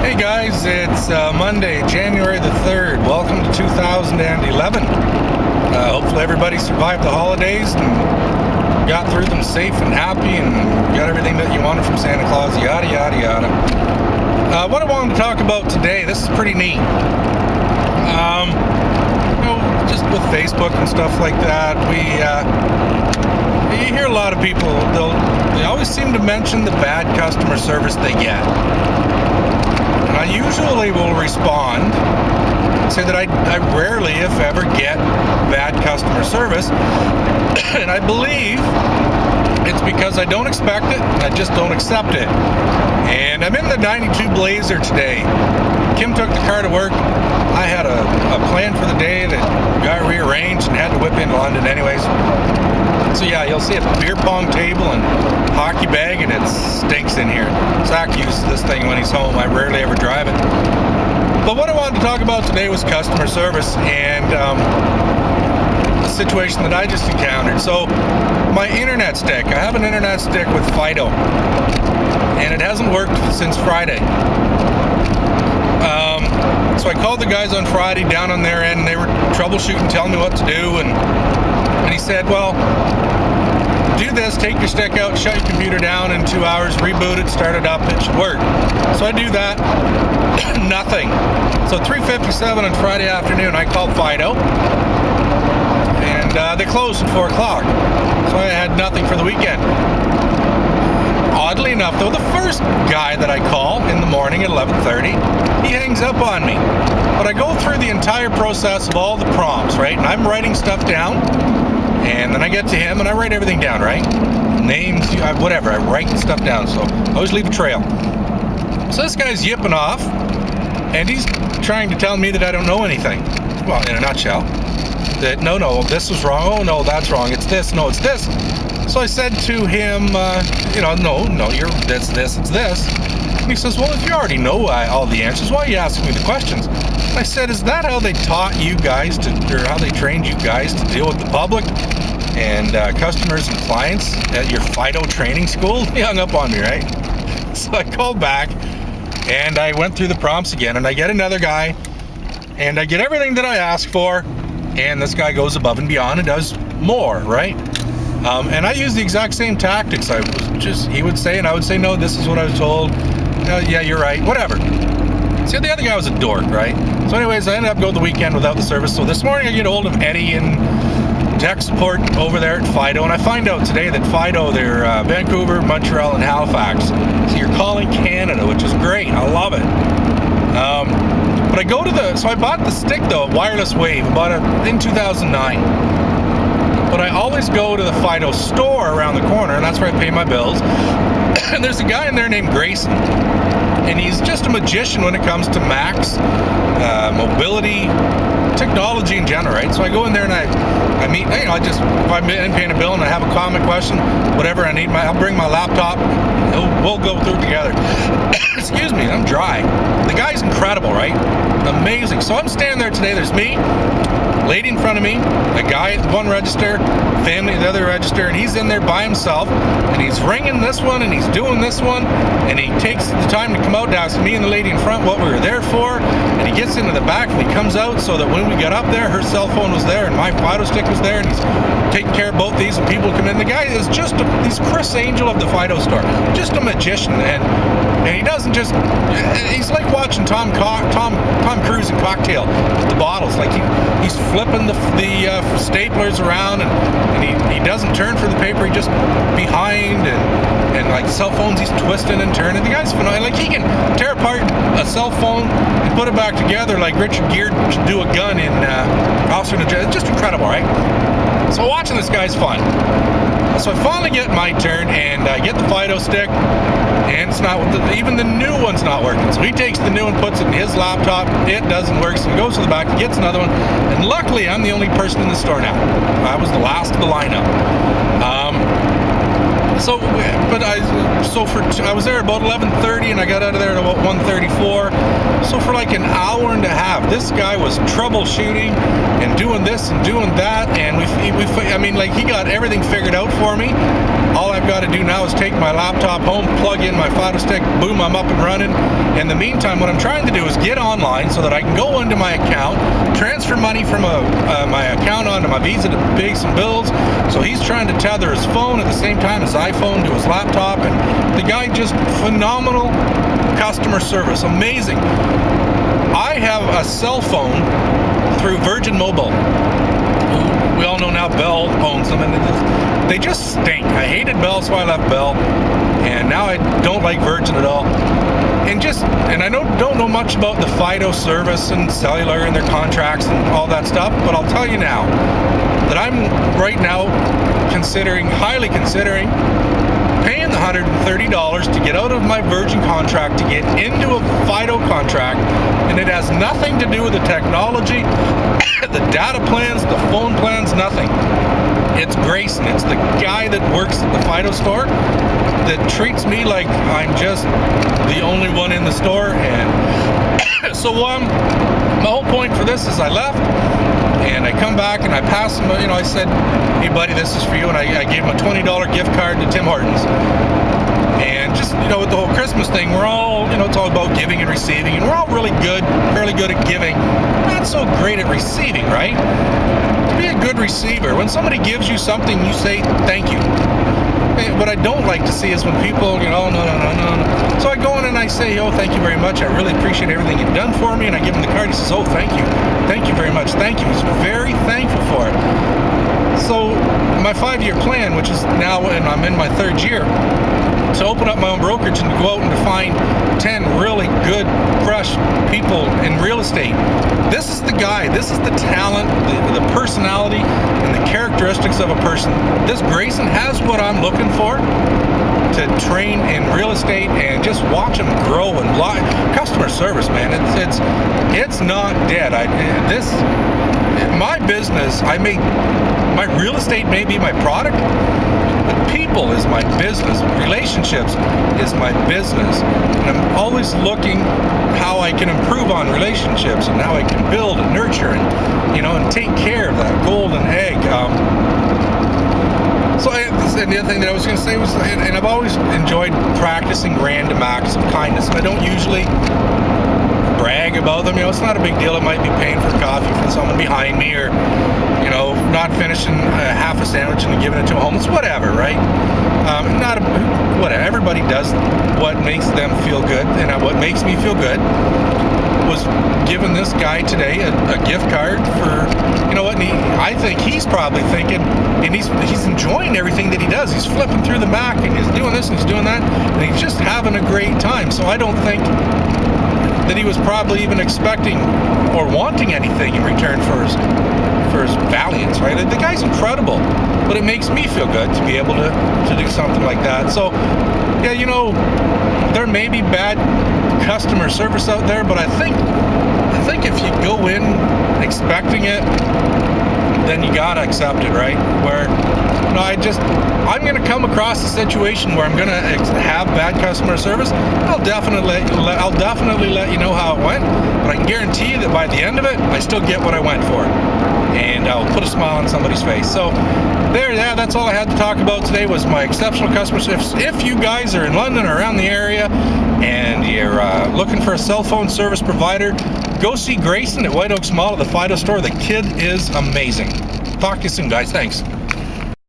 Hey guys, it's Monday, January the 3rd. Welcome to 2011. Hopefully everybody survived the holidays and got through them safe and happy and got everything that you wanted from Santa Claus, yada yada yada. What I wanted to talk about today, this is pretty neat. Just with Facebook and stuff like that, you hear a lot of people, they always seem to mention the bad customer service they get. And I usually will respond and say that I rarely, if ever, get bad customer service. And I believe it's because I don't expect it, I just don't accept it. And I'm in the 92 Blazer today. Kim took the car to work. I had a plan for the day that got rearranged and had to whip into London anyways. So yeah, you'll see a beer pong table and hockey bag, and it stinks in here. Zach uses this thing when he's home. I rarely ever drive it. But what I wanted to talk about today was customer service and a situation that I just encountered. So my internet stick, I have an internet stick with Fido, and it hasn't worked since Friday. So I called the guys on Friday down on their end, and they were troubleshooting, telling me what to do, and he said, well, do this, take your stick out, shut your computer down in 2 hours, reboot it, start it up, it should work. So I do that, nothing. So 3:57 on Friday afternoon, I called Fido, and they closed at 4 o'clock. So I had nothing for the weekend. Oddly enough, though, the first guy that I call in the morning at 11:30, he hangs up on me. But I go through the entire process of all the prompts, right? And I'm writing stuff down, and then I get to him, and I write everything down, right? Names, whatever, I write stuff down, so I always leave a trail. So this guy's yipping off, and he's trying to tell me that I don't know anything. Well, in a nutshell. That, no, this was wrong, oh no, that's wrong, it's this, no, it's this. So I said to him, no, you're it's this. And he says, well, if you already know all the answers, why are you asking me the questions? And I said, is that how they taught you guys or how they trained you guys to deal with the public and customers and clients at your Fido training school? He hung up on me, right? So I called back, and I went through the prompts again, and I get another guy, and I get everything that I asked for, and this guy goes above and beyond and does more, right? And I use the exact same tactics. He would say, and I would say, no, this is what I was told. Yeah, you're right, whatever. See, the other guy was a dork, right? So anyways, I ended up going the weekend without the service. So this morning I get a hold of Eddie and tech support over there at Fido, and I find out today that Fido, they're Vancouver, Montreal, and Halifax. So you're calling Canada, which is great. I love it. But I go to so I bought the stick though, wireless wave, I bought it in 2009. But I always go to the Fido store around the corner, and that's where I pay my bills. And there's a guy in there named Grayson, and he's just a magician when it comes to Macs, mobility, technology in general, right? So I go in there and I meet, if I'm paying a bill and I have a comment, question, whatever I need, I'll bring my laptop, we'll go through it together. Excuse me, I'm dry. The guy's incredible, right? Amazing. So I'm standing there today, there's me, lady in front of me, a guy at one register, family at the other register, and he's in there by himself, and he's ringing this one, and he's doing this one, and he takes the time to come out to ask me and the lady in front what we were there for, and he gets into the back, and he comes out so that when we got up there, her cell phone was there, and my Fido stick was there, and he's taking care of both these, and people come in. The guy is just, he's Chris Angel of the Fido store, just a magician, and he doesn't just, he's like watching Tom Cruise in Cocktail, the bottles, like he's flipping the staplers around, and he doesn't turn for the paper, he just behind, and like cell phones, he's twisting and turning. The guy's phenomenal. Like, he can tear apart a cell phone and put it back together like Richard Gere to do a gun in Officer in a Jet. It's just incredible, right? So watching this guy's fun. So I finally get my turn, and I get the Fido stick, and it's not, even the new one's not working. So he takes the new one, puts it in his laptop, it doesn't work, so he goes to the back, gets another one, and luckily I'm the only person in the store now. I was the last of the lineup. I was there about 11:30, and I got out of there at about 1:34. So for like an hour and a half, this guy was troubleshooting and doing this and doing that, and he got everything figured out for me. All I've got to do now is take my laptop home, plug in my Fido stick, boom, I'm up and running. In the meantime, what I'm trying to do is get online so that I can go into my account, transfer money from my account onto my Visa to pay some bills. So he's trying to tether his phone at the same time as iPhone to his laptop, and the guy just phenomenal customer service, amazing. I have a cell phone through Virgin Mobile. We all know now Bell owns them, and they just stink. I hated Bell, so I left Bell, and now I don't like Virgin at all. And I don't know much about the Fido service and cellular and their contracts and all that stuff, but I'll tell you now that I'm right now highly considering paying the $130 to get out of my Virgin contract to get into a Fido contract, and it has nothing to do with the technology, the data plans, the phone plans, nothing. It's Grayson. It's the guy that works at the Fido store that treats me like I'm just the only one in the store. And so my whole point for this is I left, and I come back and I pass him, I said, hey buddy, this is for you, and I gave him a $20 gift card to Tim Hortons. And just, with the whole Christmas thing, we're all, it's all about giving and receiving, and we're all fairly good at giving, not so great at receiving, right? Be a good receiver. When somebody gives you something, you say thank you. What I don't like to see is when people, no. So I go in and I say, oh, thank you very much. I really appreciate everything you've done for me. And I give him the card. He says, oh, thank you very much. Thank you. He's very thankful for it. So my 5-year plan, which is now, and I'm in my 3rd year, to open up my own brokerage and to go out and to find 10 really good, fresh people in real estate. This is the guy, this is the talent, the personality, and the characteristics of a person. This Grayson has what I'm looking for to train in real estate and just watch him grow and blind. Customer service, man, it's not dead. My business, my real estate may be my product, but people is my business. Relationships is my business. And I'm always looking how I can improve on relationships and how I can build and nurture and take care of that golden egg. And the other thing that I was going to say was, and I've always enjoyed practicing random acts of kindness. I don't usually brag about them. It's not a big deal. It might be paying for coffee for someone behind me, or not finishing half a sandwich and giving it to a homeless, whatever, right? Whatever. Everybody does what makes them feel good, and what makes me feel good was giving this guy today a gift card for, I think he's probably thinking, and he's enjoying everything that he does. He's flipping through the Mac, and he's doing this, and he's doing that, and he's just having a great time. So I don't think that he was probably even expecting or wanting anything in return for his valiance, right? The guy's incredible, but it makes me feel good to be able to do something like that. So, yeah, there may be bad customer service out there, but I think if you go in expecting it, then you gotta accept it, right? Where I'm gonna come across a situation where I'm gonna have bad customer service. I'll definitely let you know how it went, but I can guarantee you that by the end of it, I still get what I went for, and I'll put a smile on somebody's face. So that's all I had to talk about today was my exceptional customer service. If you guys are in London or around the area and you're looking for a cell phone service provider, go see Grayson at White Oaks Mall at the Fido store. The kid is amazing. Talk to you soon, guys. Thanks.